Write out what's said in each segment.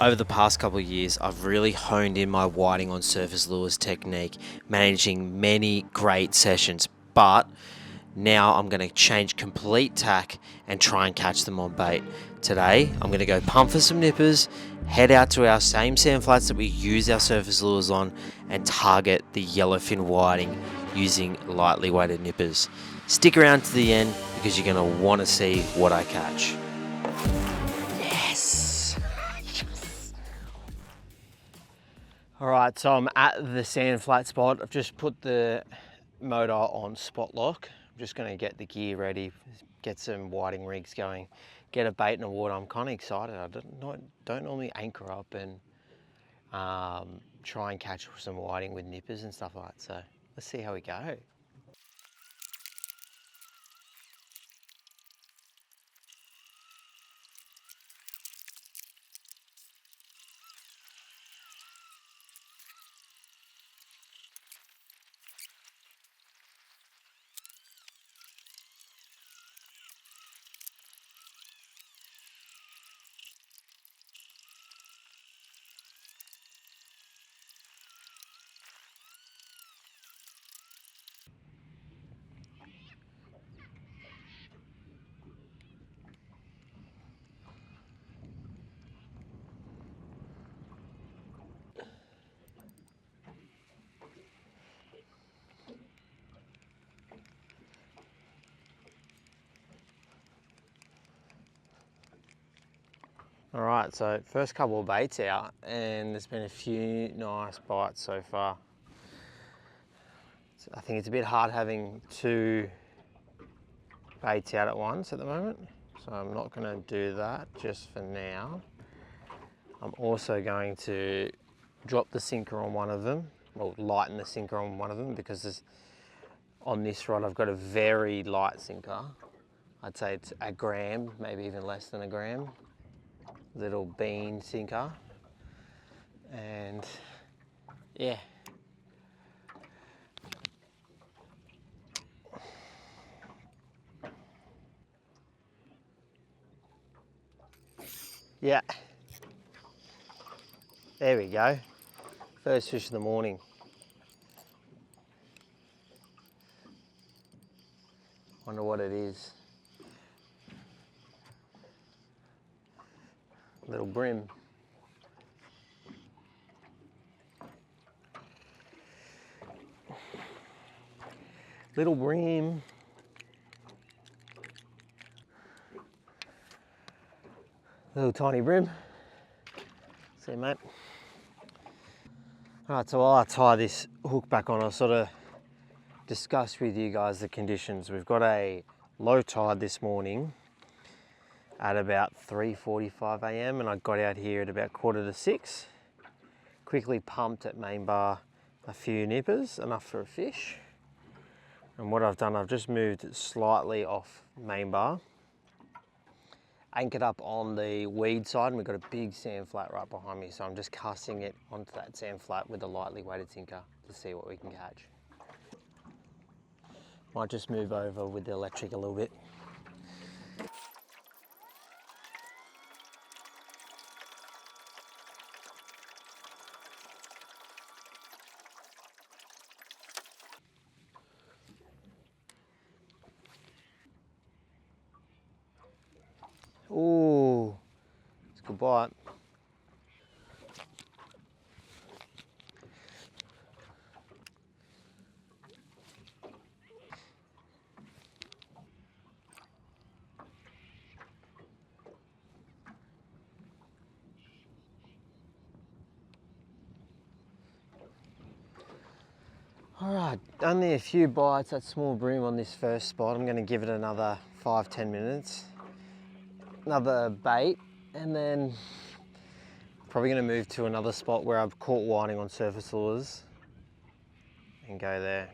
Over the past couple of years, I've really honed in my whiting on surface lures technique, managing many great sessions, but now I'm going to change complete tack and try and catch them on bait. Today, I'm going to go pump for some nippers, head out to our same sand flats that we use our surface lures on, and target the yellowfin whiting using lightly weighted nippers. Stick around to the end because you're going to want to see what I catch. Yes! Alright, so I'm at the sand flat spot. I've just put the motor on spot lock. I'm just going to get the gear ready, get some whiting rigs going, get a bait in the water. I'm kind of excited. I don't normally anchor up and try and catch some whiting with nippers and stuff like that. So let's see how we go. Alright, so first couple of baits out, and there's been a few nice bites so far. So I think it's a bit hard having two baits out at once at the moment, so I'm not going to do that just for now. I'm also going to drop the sinker on one of them, or lighten the sinker on one of them, because on this rod I've got a very light sinker. I'd say it's a gram, maybe even less than a gram. Little bean sinker, and yeah. Yeah. There we go. First fish of the morning. Wonder what it is. Little brim. Little brim. Little tiny brim. See, mate. Alright, so while I tie this hook back on, I'll sort of discuss with you guys the conditions. We've got a low tide this morning at about 3:45 a.m. and I got out here at about 5:45. Quickly pumped at main bar a few nippers, enough for a fish. And what I've done, I've just moved it slightly off main bar, anchored up on the weed side, and we've got a big sand flat right behind me. So I'm just casting it onto that sand flat with a lightly weighted sinker to see what we can catch. Might just move over with the electric a little bit. Ooh, it's a good bite. All right, only a few bites, that small bream on this first spot. I'm gonna give it another 5-10 minutes. Another bait, and then probably gonna move to another spot where I've caught whiting on surface lures and go there.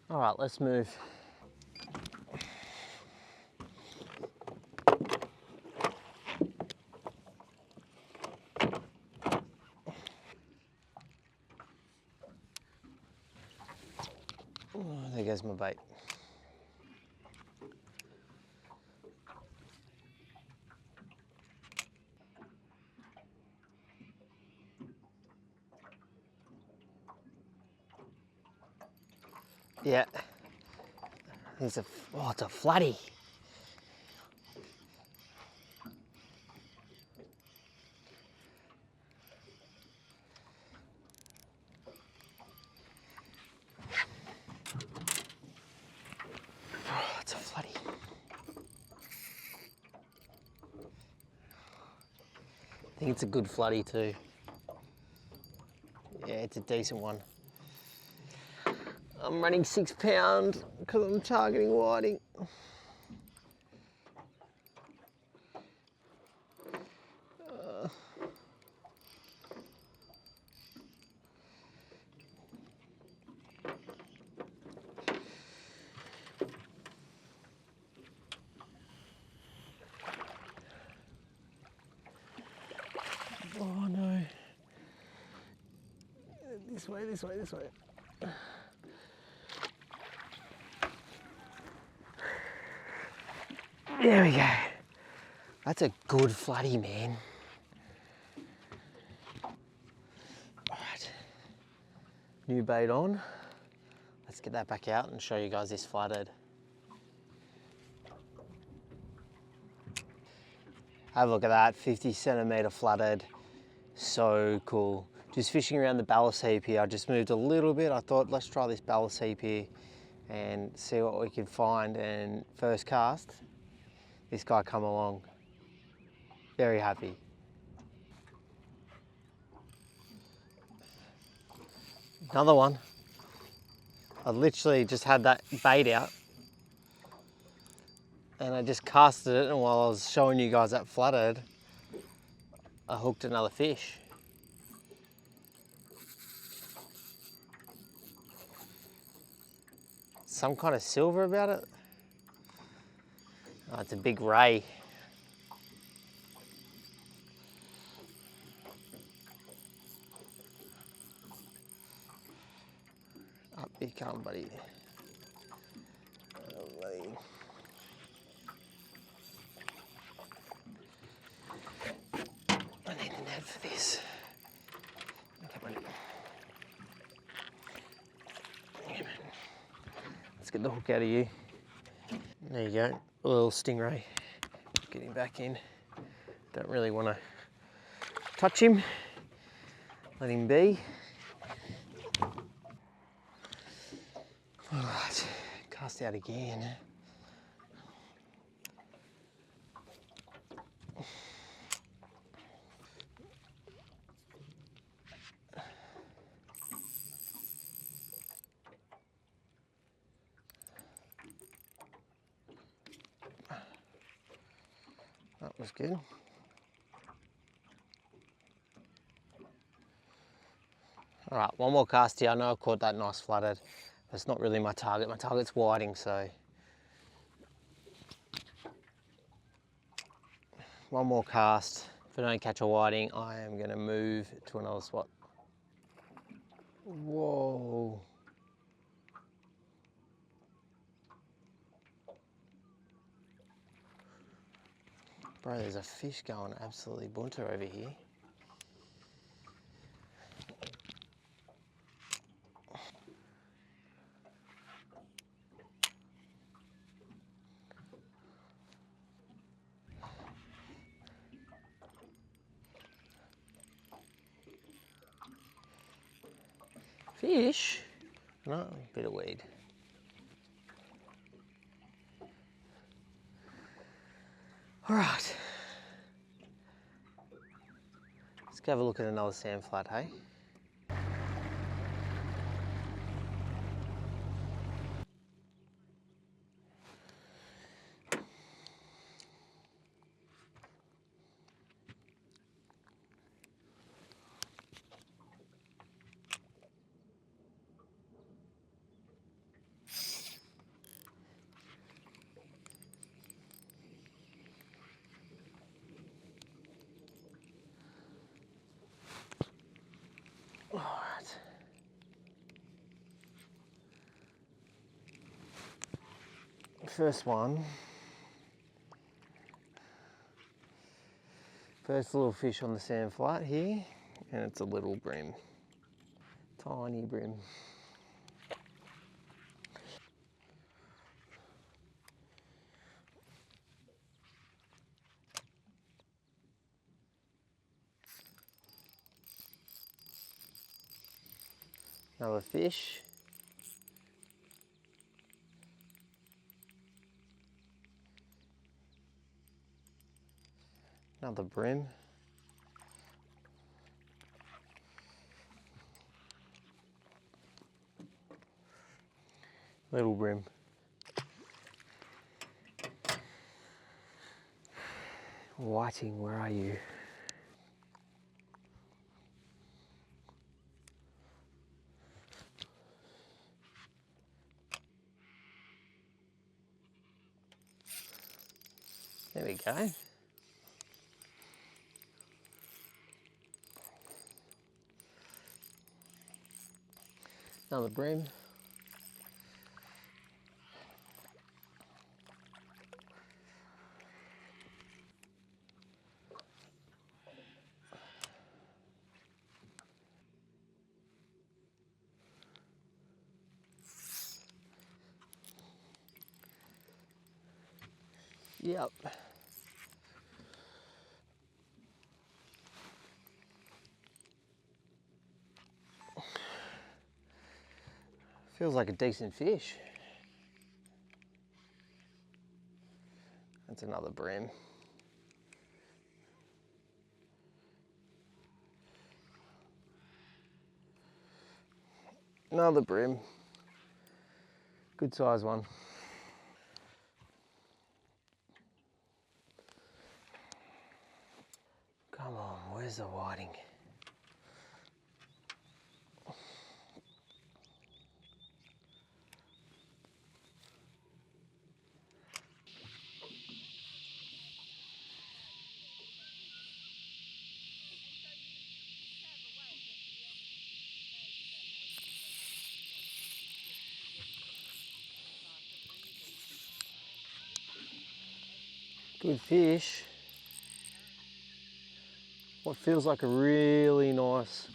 All right, let's move. Oh, there goes my bait. Yeah. It's a flatty. Oh, it's a flatty. I think it's a good flatty too. Yeah, it's a decent one. I'm running 6 pound because I'm targeting whiting. Oh no. This way, this way, this way. There we go. That's a good flatty, man. All right. New bait on. Let's get that back out and show you guys this flathead. Have a look at that, 50 centimeter flathead. So cool. Just fishing around the ballast heap here. I just moved a little bit. I thought, let's try this ballast heap here and see what we can find. And first cast, this guy come along. Very happy. Another one. I literally just had that bait out and I just casted it, and while I was showing you guys that flathead, I hooked another fish. Some kind of silver about it. Oh, it's a big ray. Up you come, buddy. Oh, buddy. I need a net for this. Okay, buddy. Yeah, man. Let's get the hook out of you. There you go, a little stingray. Get him back in. Don't really want to touch him. Let him be. All right, cast out again. That was good. All right, one more cast here. I know I caught that nice flathead. It's not really my target. My target's whiting, so. One more cast. If I don't catch a whiting, I am gonna move to another spot. Whoa. Bro, there's a fish going absolutely bunter over here. Fish? No, a bit of weed. All right. Let's go have a look at another sand flat, hey? All right. First one. First little fish on the sand flat here, and it's a little brim. Tiny brim. Another fish. Another brim. Little brim. Whiting, where are you? There we go. Another brim. Yep. Feels like a decent fish. That's another brim. Another brim. Good size one. Come on, where's the whiting? Good fish. What feels like a really nice,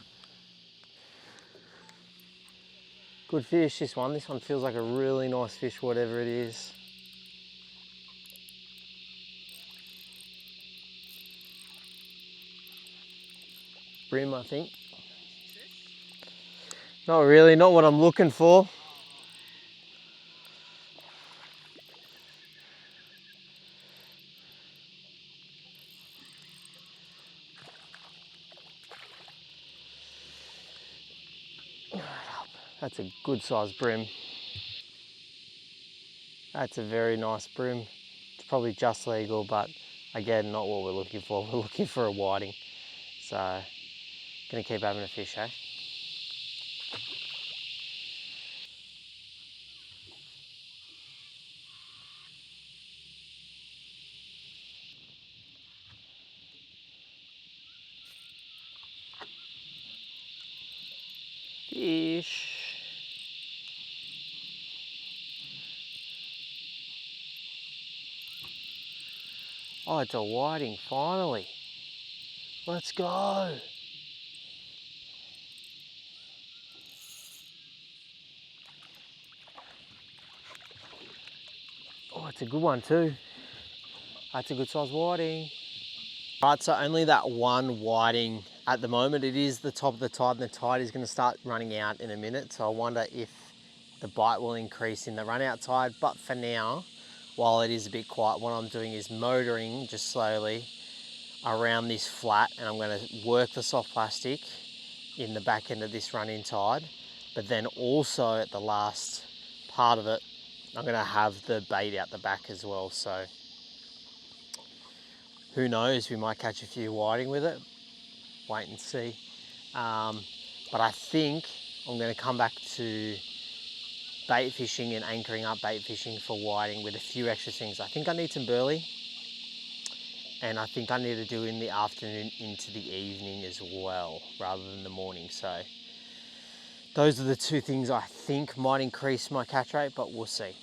good fish, this one. This one feels like a really nice fish, whatever it is. Brim, I think. Not really, not what I'm looking for. That's a good sized brim. That's a very nice brim. It's probably just legal, but again, not what we're looking for. We're looking for a whiting. So, gonna keep having a fish, eh? Fish. Oh, it's a whiting, finally. Let's go. Oh, it's a good one too. That's a good size whiting. Right, so only that one whiting at the moment. It is the top of the tide, and the tide is going to start running out in a minute. So I wonder if the bite will increase in the run out tide. But for now, while it is a bit quiet, what I'm doing is motoring just slowly around this flat, and I'm going to work the soft plastic in the back end of this run-in tide. But then also at the last part of it, I'm going to have the bait out the back as well. So who knows, we might catch a few whiting with it. Wait and see. But I think I'm going to come back to bait fishing and anchoring up bait fishing for whiting with a few extra things. I think I need some burley, and I think I need to do in the afternoon into the evening as well, rather than the morning. So those are the two things I think might increase my catch rate, but we'll see.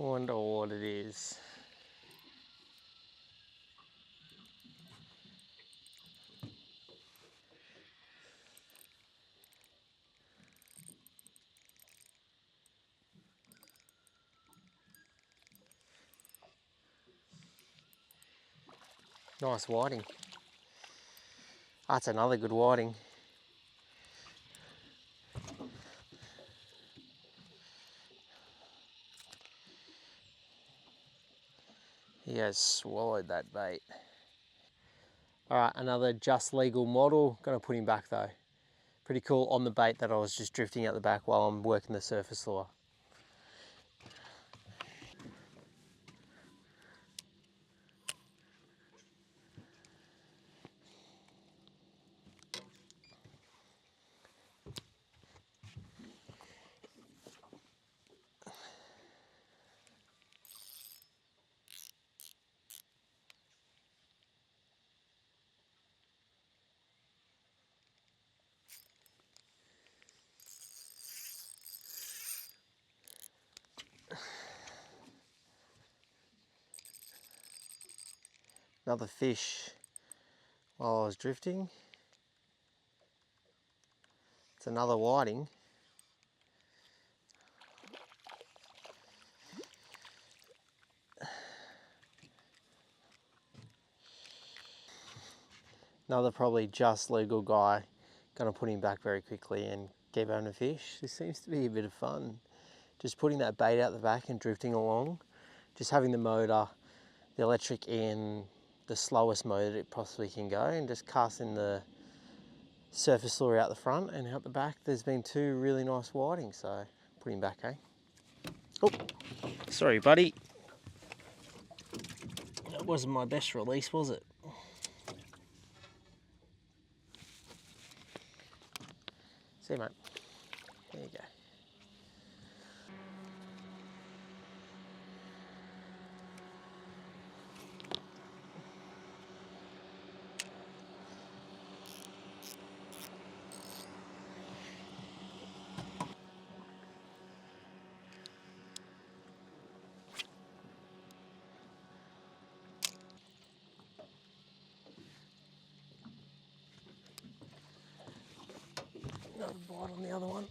Wonder what it is. Nice whiting. That's another good whiting. He has swallowed that bait. All right, another just legal model. Gonna put him back though. Pretty cool on the bait that I was just drifting out the back while I'm working the surface lure. Another fish while I was drifting. It's another whiting. Another probably just legal guy. Gonna put him back very quickly and keep having a fish. This seems to be a bit of fun. Just putting that bait out the back and drifting along. Just having the motor, the electric in the slowest mode it possibly can go, and just casting the surface lure out the front and out the back. There's been two really nice whitings, so put him back, eh? Oh, sorry buddy. That wasn't my best release, was it? See you, mate. There you go. Another bite on the other one.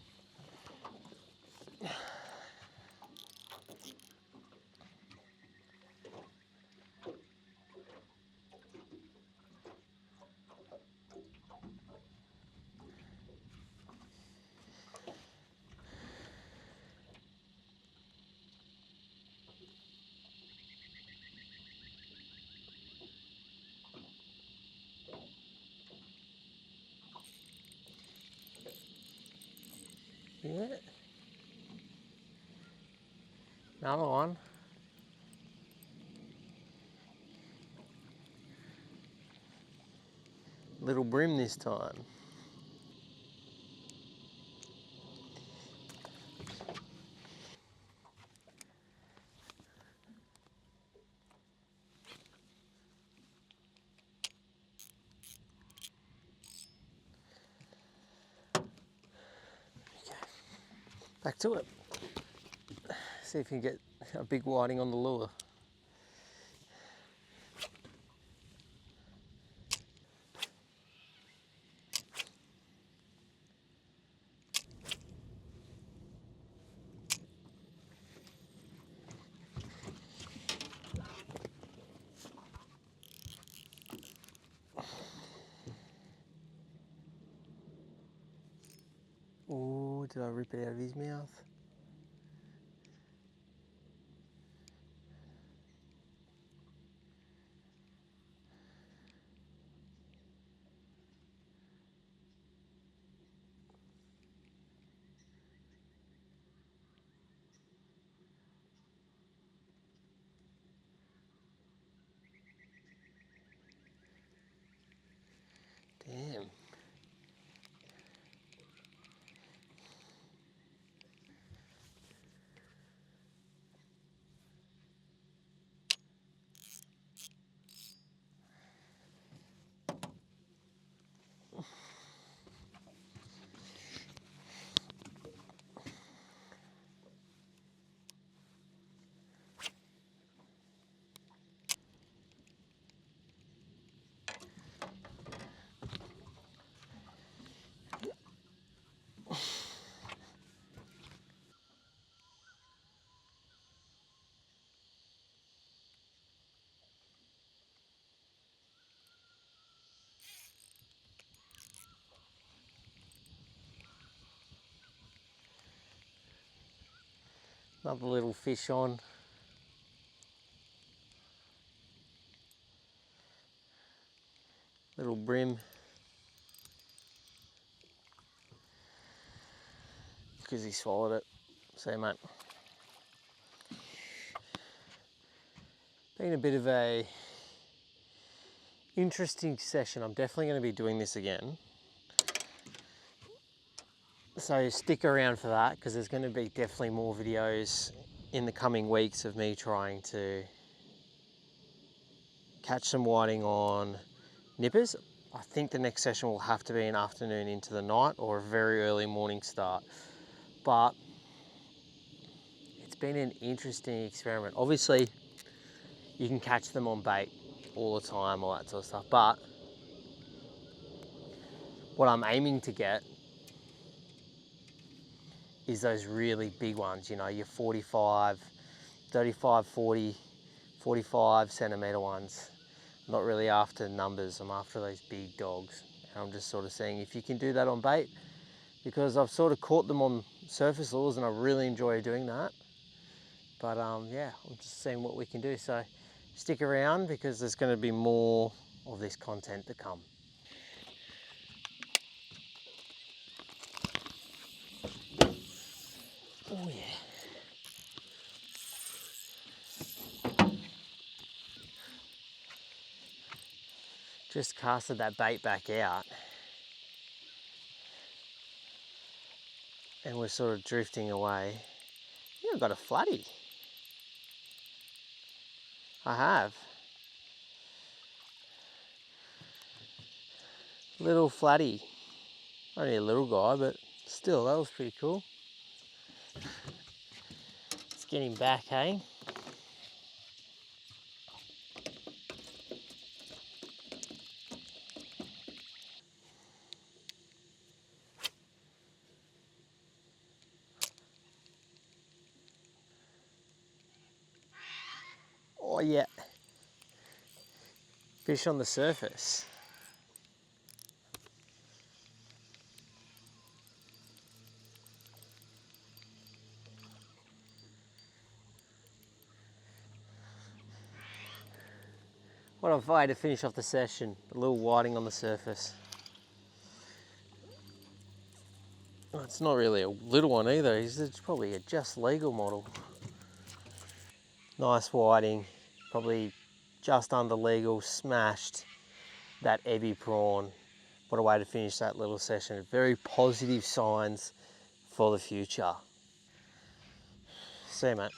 Yeah. Another one. Little brim this time. Back to it. See if you can get a big whiting on the lure. Oh, did I rip it out of his mouth? Damn. Another little fish on. Little brim. Because he swallowed it. See, mate. Been a bit of a interesting session. I'm definitely going to be doing this again. So stick around for that, because there's going to be definitely more videos in the coming weeks of me trying to catch some whiting on nippers. I think the next session will have to be an afternoon into the night or a very early morning start. But it's been an interesting experiment. Obviously, you can catch them on bait all the time, all that sort of stuff. But what I'm aiming to get is those really big ones, you know, your 45, 35, 40, 45 centimetre ones. I'm not really after numbers, I'm after those big dogs. And I'm just sort of seeing if you can do that on bait, because I've sort of caught them on surface lures and I really enjoy doing that. But yeah, I'm just seeing what we can do. So stick around, because there's going to be more of this content to come. Oh yeah. Just casted that bait back out and we're sort of drifting away. Yeah, I've got a flatty. I have. Little flatty. Only a little guy, but still, that was pretty cool. Let's get him back, hey? Oh yeah. Fish on the surface. What a way to finish off the session. A little whiting on the surface. Oh, it's not really a little one either. It's probably a just legal model. Nice whiting, probably just under legal, smashed that ebby prawn. What a way to finish that little session. Very positive signs for the future. See you, mate.